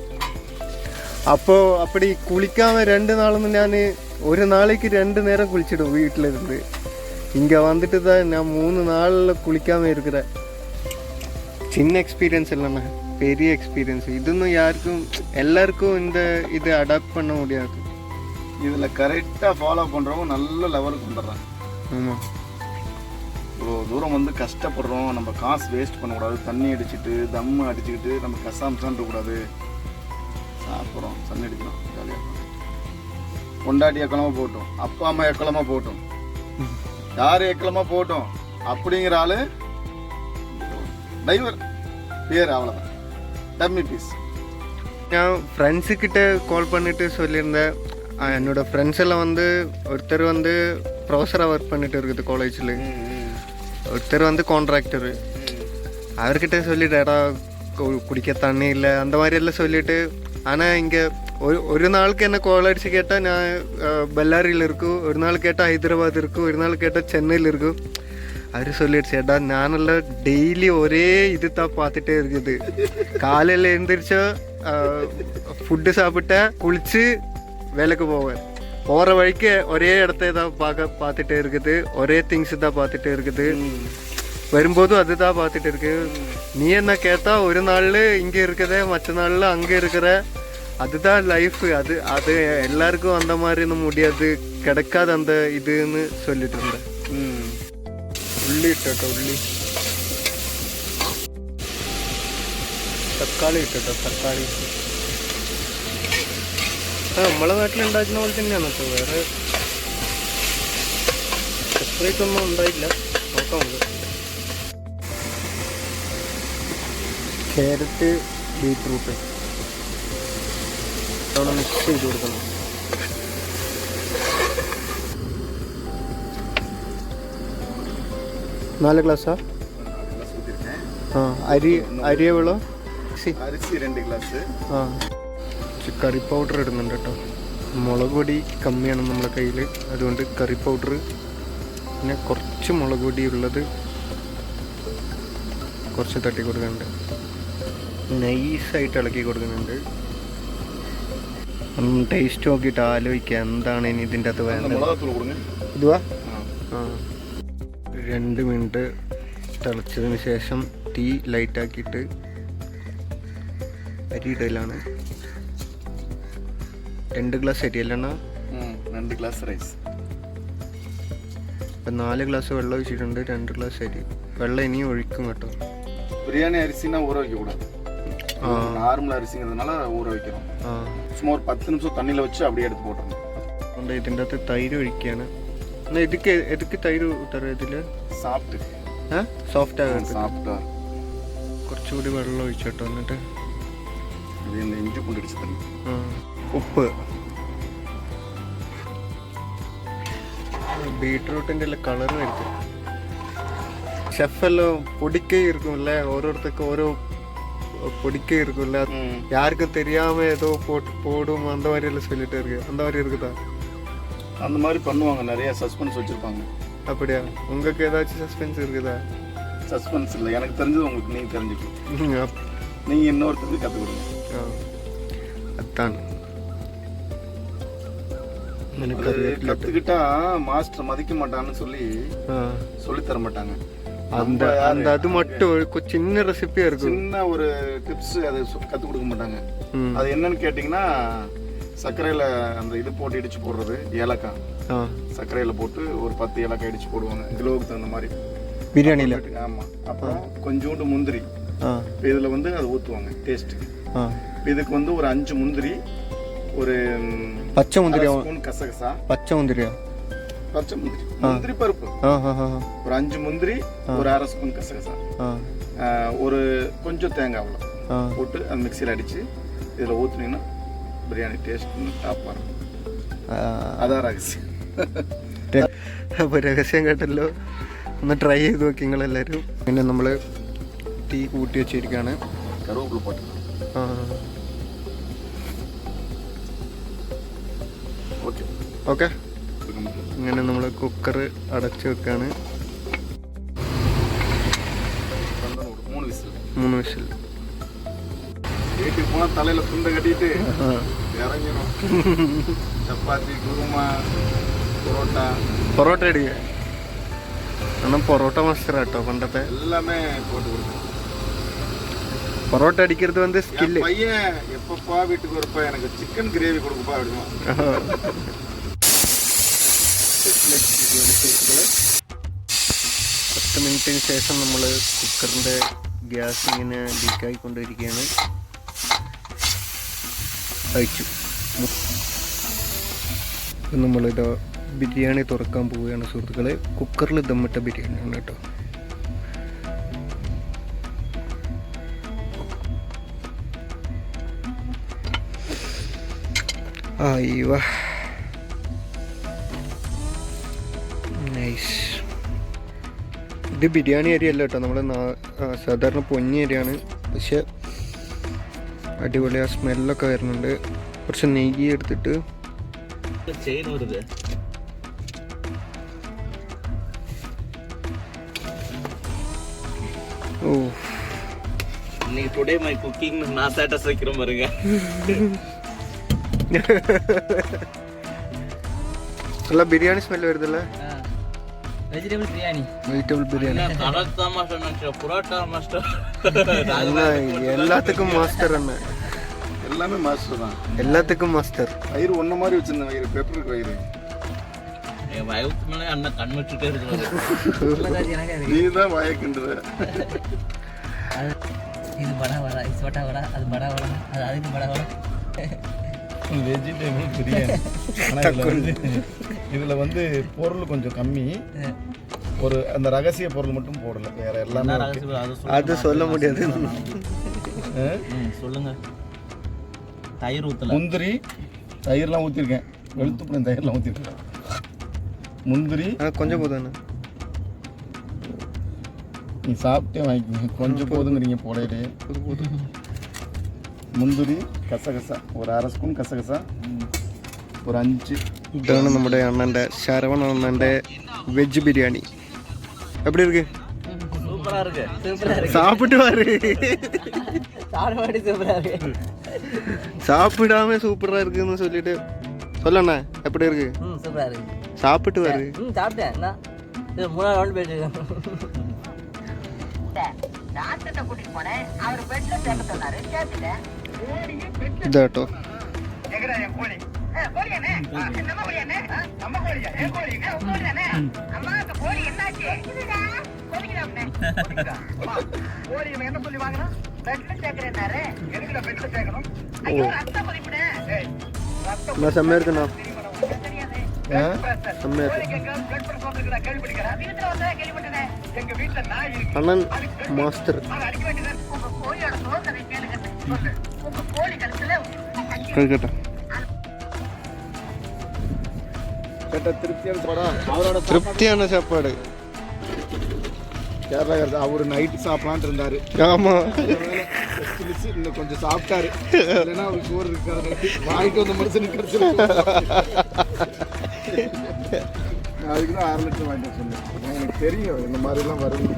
അപ്പോൾ அப்படி குளிக்காம 2 நாளும் நான் ஒரு நாளைக்கு 2 நேரம் குளிச்சிடும் வீட்டில் இருந்து. இங்கே வந்துட்டு தான் நான் 3 நாளில் குளிக்காமல் இருக்கிறேன். சின்ன எக்ஸ்பீரியன்ஸ் இல்லைண்ணா, பெரிய எக்ஸ்பீரியன்ஸ். இதுன்னும் யாருக்கும் எல்லாருக்கும் இது அடாப்ட் பண்ண முடியாது. இதில் கரெக்டாக ஃபாலோ பண்ணுறவங்க நல்ல லெவலுக்கு வந்துடுறாங்க. ஆமாம், இவ்வளோ தூரம் வந்து கஷ்டப்படுறோம், நம்ம காசு வேஸ்ட் பண்ணக்கூடாது, தண்ணி அடிச்சுட்டு தம்மு அடிச்சுக்கிட்டு நம்ம கசாமசான் இருக்கக்கூடாது. சாப்பிட்றோம், தண்ணி அடிக்கலாம், ஜாலியாக இருக்கும். கொண்டாட்டி எக்கலமாக போட்டோம், அப்பா அம்மா எக்கலமாக போட்டோம், யார் எக்கலமாக போட்டோம் அப்படிங்கிற ஆள் டிரைவர் பேர் அவ்வளோதான். Dummy piece. நான் ஃப்ரெண்ட்ஸுக்கிட்ட கால் பண்ணிட்டு சொல்லியிருந்தேன். என்னோட ஃப்ரெண்ட்ஸ் எல்லாம் வந்து ஒருத்தர் வந்து ப்ரொஃபஸராக ஒர்க் பண்ணிட்டு இருக்குது காலேஜில், ஒருத்தர் வந்து கான்ட்ராக்டரு. அவர்கிட்ட சொல்லிட்டு இடா குடிக்க தண்ணி இல்லை அந்த மாதிரி எல்லாம் சொல்லிட்டு. ஆனால் இங்கே ஒரு நாளுக்கு என்ன கால் அடிச்சு கேட்டால் நான் பெல்லாரியில் இருக்கும், ஒரு நாள் கேட்டால் ஹைதராபாத் இருக்கும், ஒரு நாள் கேட்டால் சென்னையில் இருக்கும். அவர் சொல்லிடுச்சு, ஏடா நானெல்லாம் டெய்லி ஒரே இது தான் பார்த்துட்டே இருக்குது. காலையில் எழுந்திரிச்சா ஃபுட்டு சாப்பிட்டேன், குளித்து வேலைக்கு போவேன், போகிற வழிக்கு ஒரே இடத்த தான் பார்த்துட்டே இருக்குது, ஒரே திங்ஸ் தான் பார்த்துட்டே இருக்குது, வரும்போதும் அதுதான் பார்த்துட்டு இருக்கு. நீ என்ன கேட்டால் ஒரு நாள் இங்கே இருக்கிற, மற்ற நாளில் அங்கே இருக்கிற, அதுதான் லைஃப். அது எல்லாருக்கும் அந்த மாதிரி முடியாது, கிடைக்காது அந்த இதுன்னு சொல்லிட்டு இருந்தேன். ഉള്ളി ഇട്ടോ, ഉള്ളി തക്കാളി ഇട്ടോ, തക്കാളി നമ്മളെ നാട്ടിലുണ്ടാക്കുന്ന പോലെ തന്നെയാണ് കേട്ടോ, വേറെ സെപ്പറേറ്റ് ഒന്നും ഉണ്ടായില്ല. നോക്കാം നമുക്ക്. ക്യാരറ്റ് ബീറ്റ്റൂട്ട് അവിടെ മിക്സ് ചെയ്ത് കൊടുക്കണം. നാല് ഗ്ലാസ്സാ? അരി എവ്വളോ? അരിസി 2 ഗ്ലാസ്. കറി പൗഡർ ഇടുന്നുണ്ട് കേട്ടോ. മുളക് പൊടി കമ്മിയാണ് നമ്മുടെ കയ്യിൽ, അതുകൊണ്ട് കറി പൗഡർ, പിന്നെ കുറച്ച് മുളക് പൊടി ഉള്ളത് കുറച്ച് തട്ടി കൊടുക്കുന്നുണ്ട്, നൈസായിട്ട് ഇളക്കി കൊടുക്കുന്നുണ്ട്. ടേസ്റ്റ് നോക്കിയിട്ട് ആലോചിക്കുക എന്താണ് ഇനി ഇതിൻ്റെ അകത്ത് വേണ്ടത്. ഇതുവാ 2 മിനിറ്റ് തിളച്ചതിന് ശേഷം തീ ലൈറ്റാക്കിയിട്ട് അരി ഇടലാണ്. 2 ഗ്ലാസ് അരി അല്ലണ്ണ? 2 ഗ്ലാസ് റൈസ്. ഇപ്പം 4 ഗ്ലാസ് വെള്ളം ഒഴിച്ചിട്ടുണ്ട്, 2 ഗ്ലാസ് അരി. വെള്ളം ഇനിയും ഒഴിക്കും കേട്ടോ. பிரியாணி அரிசினா ஊற வைக்கக்கூடாது, நார்மல் அரிசிங்கிறதுனால ஊற வைக்கிறோம். சும்மா ஒரு 10 நிமிஷம் தண்ணியில் வச்சு அப்படியே எடுத்து போட்டுருணும். അതുകൊണ്ട് ഇതിൻ്റെ അകത്ത് തൈര് ഒഴിക്കുകയാണ്. എന്നാൽ എതുക്ക് തൈര് തരാം ഇതിൽ? സോഫ്റ്റ് ആകാൻ. കുറച്ചുകൂടി വെള്ളം ഒഴിച്ചോട്ടോ. എന്നിട്ട് ഇഞ്ചി കൊണ്ടിടിച്ച് തന്നെ ഉപ്പ്. ബീട്രൂട്ടിൻ്റെ എല്ലാം കളർ വരുത്തും. ஷெஃபெல்லாம் பொடிக்கே இருக்கும்ல, ஒருத்தருக்கு ஒரு பொடிக்கே இருக்கும்ல, யாருக்கும் தெரியாம ஏதோ போடும் அந்த மாதிரி எல்லாம் சொல்லிட்டு இருக்கு. அந்த மாதிரி இருக்குதா? அந்த மாதிரி பண்ணுவாங்க, நிறைய சஸ்பென்ஸ் வச்சிருப்பாங்க. அப்படியா? உங்களுக்கு ஏதாச்சும் சஸ்பென்ஸ் இருக்குதா? சஸ்பென்ஸ் இல்லை, எனக்கு தெரிஞ்சது உங்களுக்கு நீங்க தெரிஞ்சுக்கணும். நீங்க இன்னொருத்தருக்கு கற்றுக் கொடுங்க. அதான் கற்றுக்கிட்டா மாஸ்டர் மதிக்க மாட்டான்னு சொல்லி தர மாட்டாங்க. அந்த அந்த அது மட்டும் சின்ன ரெசிபியா இருக்கும், சின்ன ஒரு டிப்ஸ் அது கற்றுக் கொடுக்க மாட்டாங்க. அது என்னன்னு கேட்டிங்கன்னா, சர்க்கரையில் அந்த இது போட்டு இடிச்சு போடுறது, ஏலக்காய் சர்க்கரையில் போட்டு ஒரு 10 ஏலக்காய் இடிச்சு போடுவாங்க கிலோவுக்கு தகுந்த மாதிரி பிரியாணியில். ஆமாம். அப்புறம் கொஞ்சோண்டு முந்திரி இதில் வந்து அதை ஊற்றுவாங்க டேஸ்ட்டுக்கு. இதுக்கு வந்து ஒரு 5 முந்திரி, ஒரு பச்சை முந்திரி, கசகசா, பச்சை முந்திரியா? பச்சை முந்திரி, முந்திரி பருப்பு ஒரு 5 முந்திரி, ஒரு 1/2 ஸ்பூன் கசகசா, ஒரு கொஞ்சம் தேங்காய் அவ்வளோ போட்டு அந்த மிக்சியில் அடித்து இதில் ஊற்றுனீங்கன்னா பிரியாணி டேஸ்ட் டாப்பாக இருக்கும். அதான் ரகசியம். അപ്പോൾ രഹസ്യം കേട്ടല്ലോ, ഒന്ന് ട്രൈ ചെയ്ത് നോക്കി നിങ്ങളെല്ലാവരും. പിന്നെ നമ്മൾ തീ കൂട്ടി വെച്ചിരിക്കുകയാണ്. കറുവേപ്പില പോട്ട്. Okay okay. ഇങ്ങനെ നമ്മൾ കുക്കർ അടച്ചു വെക്കാണ്. 3 വിസിൽ. 3 വിസിൽ. വീട്ടിൽ പോണ തലയിൽ തുണ്ട് കെട്ടിയിട്ട് இறங்கிடும். சப்பாத்தி, குருமா, പൊറോട്ട. പൊറോട്ട അടിക്കുക. കാരണം പൊറോട്ട മാസ്റ്റർ കേട്ടോ പണ്ടത്തെ. எல்லாமே போட்டு கொடுக்கும். പൊറോട്ട അടിக்கிறது வந்து ஸ்கில். பையன் எப்பப்பா வீட்டுக்கு வரப்ப எனக்கு சிக்கன் கிரேவி கொடுக்குப்பா அப்படிமா. 10 മിനിറ്റിന് ശേഷം നമ്മൾ കുക്കറിൻ്റെ ഗ്യാസ് ഇങ്ങനെ ലീക്കായിക്കൊണ്ടിരിക്കുകയാണ്. അയച്ചു. നമ്മളിത് ബിരിയാണി തുറക്കാൻ പോവുകയാണ് സുഹൃത്തുക്കളെ. കുക്കറിൽ ദമ്മിട്ട ബിരിയാണിയാണ് കേട്ടോ. അയ്യോ നൈസ്. ഇത് ബിരിയാണി അരിയല്ല കേട്ടോ, നമ്മൾ സാധാരണ പൊന്നി അരിയാണ്. പക്ഷെ അടിപൊളി ആ സ്മെല്ലൊക്കെ വരുന്നുണ്ട്. കുറച്ച് നെയ്യ് എടുത്തിട്ട് ഓ டுடே மை குக்கிங் நான் ஸ்டேட்டஸ் வைக்கிறேன் பாருங்க. നല്ല ബിരിയാണി സ്മെല്ല് വരുന്നില്ല. வெஜிடபிள் பிரியாணி. വെജിറ്റബിൾ ബിരിയാണി. கரெக்டா மாஸ்டர் புரோட்டா மாஸ்டர். எல்லாத்துக்கும் மாஸ்டர் அண்ணா. எல்லாமே மாஸ்டர் தான். எல்லாத்துக்கும் மாஸ்டர். வயிறு ஒன்ன மாதிரி வச்சிருந்த வயிறு பெப்பருக்கு வயிறு. என் வயவுக்கு மேலே அண்ணன் கண் வச்சுட்டே இருக்கிறாரு. நீ தான் வயக்குன்ற. இது படா வடா, இது சோட்டா வடா, அது படா வடா, அது அதுக்கு படா வடா. வெஜிடபிள் பிரியாணி. இதில் வந்து பொருள் கொஞ்சம் கம்மி. ஒரு அந்த ரகசிய பொருள் மட்டும் போடல, வேற எல்லாமே அது சொல்ல முடியாது. சொல்லுங்க. தயிர் ஊற்றல. முந்திரி தயிர்லாம் ஊற்றிருக்கேன். வெளுத்துப்படும் தயிர்லாம் ஊற்றிருக்கேன். முந்திரி கொஞ்சம் போதும். நீ சாப்பிட்டே வாங்கிக்கோங்க. கொஞ்சம் போதுங்கிறீங்க போடையிலே. മുന്തിരി, കസകസ ഒരു 1/2 സ്പൂൺ കസകസ, ഒരു 5. ഇതാണ് നമ്മുടെ അണ്ണൻ്റെ ശരവണ അണ്ണൻ്റെ വെജ് ബിരിയാണി. எப்படி இருக்கு? சூப்பரா இருக்கு. சூப்பரா இருக்கு. சாப்பிட்டு பாரு. சாப்பாடு சூப்பரா இருக்கு. சாப்பிடாம சூப்பரா இருக்குன்னு சொல்லிட்டு சொல்லண்ணா எப்படி இருக்கு? சூப்பரா இருக்கு. சாப்பிட்டு பாரு. சாப்பிட்டேன். நான் இது 3 ரவுண்ட் போயிட்டு டாக்டர்கிட்ட கூட்டிட்டு போனேன். அவர் பெட்ல சேர்க்க சொன்னாரு. சேர்த்துட்டேன். ഇതാട്ടോ செம்மையா இருக்குண்ணா. செம்மையா இருக்கு. அண்ணன் மாஸ்டர் கேட்டா திருப்தியான சாப்பாடு. கேரளா அவர் நைட்டு சாப்பிடலான்ட்டு இருந்தாரு. ஆமா, இன்னும் கொஞ்சம் சாப்பிட்டாரு. இல்லைன்னா அவருக்கு சோறு இருக்காது. வாங்கிட்டு வந்த மனுஷனுக்கு கிடைச்சிரு. அதுக்கு தான் 1/2 லிட்டர் வாங்கிட்டு சொன்னேன். எனக்கு தெரியும் இந்த மாதிரிலாம் வரும்.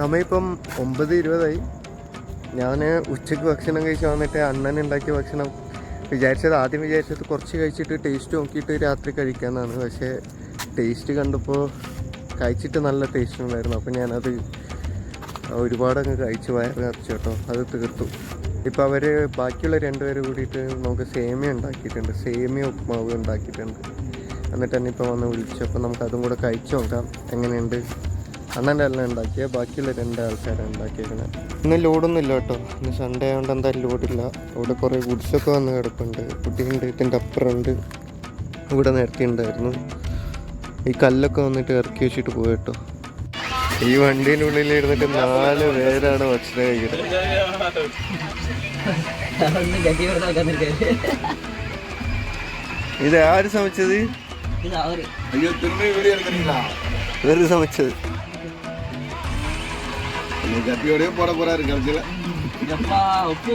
സമയം ഇപ്പം 9:20. ഞാൻ ഉച്ചയ്ക്ക് ഭക്ഷണം കഴിച്ച് വന്നിട്ട് അണ്ണൻ ഉണ്ടാക്കിയ ഭക്ഷണം ആദ്യം വിചാരിച്ചത് കുറച്ച് കഴിച്ചിട്ട് ടേസ്റ്റ് നോക്കിയിട്ട് രാത്രി കഴിക്കാമെന്നാണ്. പക്ഷേ ടേസ്റ്റ് കണ്ടപ്പോൾ കഴിച്ചിട്ട് നല്ല ടേസ്റ്റ് ഉണ്ടായിരുന്നു. അപ്പോൾ ഞാനത് ഒരുപാടങ്ങ് കഴിച്ച് വയറ് നിറച്ചു കേട്ടോ. അത് തീർത്തു. ഇപ്പോൾ അവർ ബാക്കിയുള്ള 2 പേര് കൂടിയിട്ട് നമുക്ക് സേമിയ ഉണ്ടാക്കിയിട്ടുണ്ട്. സേമിയ ഉപ്മാവ് ഉണ്ടാക്കിയിട്ടുണ്ട്. എന്നിട്ട് തന്നെ ഇപ്പോൾ വന്ന് വിളിച്ചു. അപ്പോൾ നമുക്കതും കൂടെ കഴിച്ചു നോക്കാം എങ്ങനെയുണ്ട്. അണ്ണൻ്റെ എല്ലാം ഉണ്ടാക്കിയ ബാക്കിയുള്ള 2 ആൾക്കാരാണ് ഉണ്ടാക്കിയേക്കുന്നത്. ഇന്ന് ലോഡൊന്നും ഇല്ല കേട്ടോ. ഇന്ന് സൺഡേ ആയതുകൊണ്ട് എന്തായാലും ലോഡില്ല. ഇവിടെ കുറേ ഗുഡ്സൊക്കെ വന്ന് കിടപ്പുണ്ട്. കുട്ടിയുണ്ട്, ഇതിൻ്റെ അപ്പുറമുണ്ട്. ഇവിടെ നേരത്തെ ഉണ്ടായിരുന്നു. ഈ കല്ലൊക്കെ വന്നിട്ട് ഇറക്കി വെച്ചിട്ട് പോയി കേട്ടോ. ഈ വണ്ടീൻ്റെ ഉള്ളിൽ ഇരുന്നിട്ട് 4 പേരാണ് ഭക്ഷണം കഴിക്കുന്നത്. ഇത് ആര് സமைச்சது? ஐயோ திரும்பி வீடியோ எடுக்கிறீங்களா? வேறு சமைச்சது. கத்தியோடய போட போறாரு கடைசியில். உப்பு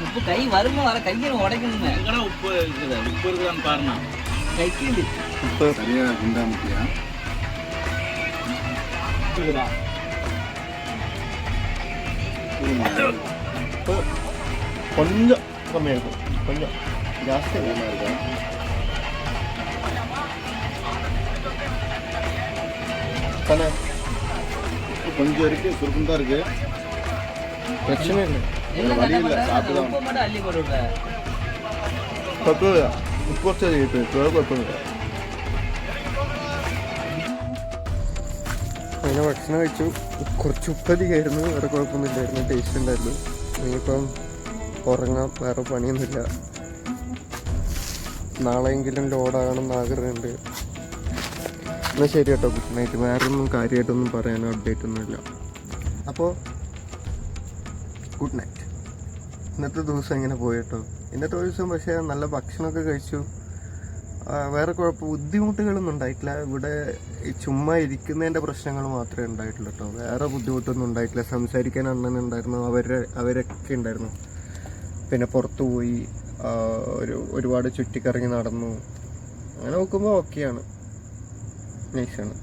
உப்பு கை வருமா வர கையை உடைக்கணுமே. உப்பு இருக்குது. உப்பு இருக்குதான்னு பாருண்ணா. கைக்கு இப்போ சரியா குண்டா முக்கியா இப்போ கொஞ்சம் கம்மியாக இருக்கும், கொஞ்சம் ஜாஸ்தி அதிகமாக இருக்கும். தானே கொஞ்சம் இருக்கு, சுருக்கம் தான் இருக்கு, பிரச்சனை இல்லை. என்ன வழி இல்ல, கண்டா சாப்பிட்டுதான். உப்பு மட்டும் அள்ளி போட்டு விடுற. കുഴപ്പമില്ല, കുറച്ച് കഴിയിട്ട് വേറെ കുഴപ്പമൊന്നുമില്ല. അങ്ങനെ ഭക്ഷണം കഴിച്ചു. കുറച്ച് ഉപ്പതിയായിരുന്നു, വേറെ കുഴപ്പമൊന്നുമില്ലായിരുന്നു, ടേസ്റ്റ് ഉണ്ടായിരുന്നു. ഇനിയിപ്പം ഉറങ്ങാം, വേറെ പണിയൊന്നുമില്ല. നാളെയെങ്കിലും ലോഡാകണമെന്ന് ആഗ്രഹമുണ്ട്. എന്നാൽ ശരി കേട്ടോ, ഗുഡ് നൈറ്റ്. വേറെ ഒന്നും കാര്യമായിട്ടൊന്നും പറയാനോ അപ്ഡേറ്റ് ഒന്നുമില്ല. അപ്പോൾ ഗുഡ് നൈറ്റ്. ഇന്നത്തെ ദിവസം ഇങ്ങനെ പോയി കേട്ടോ. ഇന്നത്തെ ദിവസം പക്ഷേ നല്ല ഭക്ഷണമൊക്കെ കഴിച്ചു. വേറെ ബുദ്ധിമുട്ടുകളൊന്നും ഉണ്ടായിട്ടില്ല. ഇവിടെ ചുമ്മാ ഇരിക്കുന്നതിൻ്റെ പ്രശ്നങ്ങൾ മാത്രമേ ഉണ്ടായിട്ടുള്ളൂ കേട്ടോ. വേറെ ബുദ്ധിമുട്ടൊന്നും ഉണ്ടായിട്ടില്ല. സംസാരിക്കാൻ അണ്ണനുണ്ടായിരുന്നു, അവരൊക്കെ ഉണ്ടായിരുന്നു. പിന്നെ പുറത്തു പോയി ഒരുപാട് ചുറ്റിക്കറങ്ങി നടന്നു. അങ്ങനെ നോക്കുമ്പോൾ ഓക്കെയാണ്, നൈസാണ്.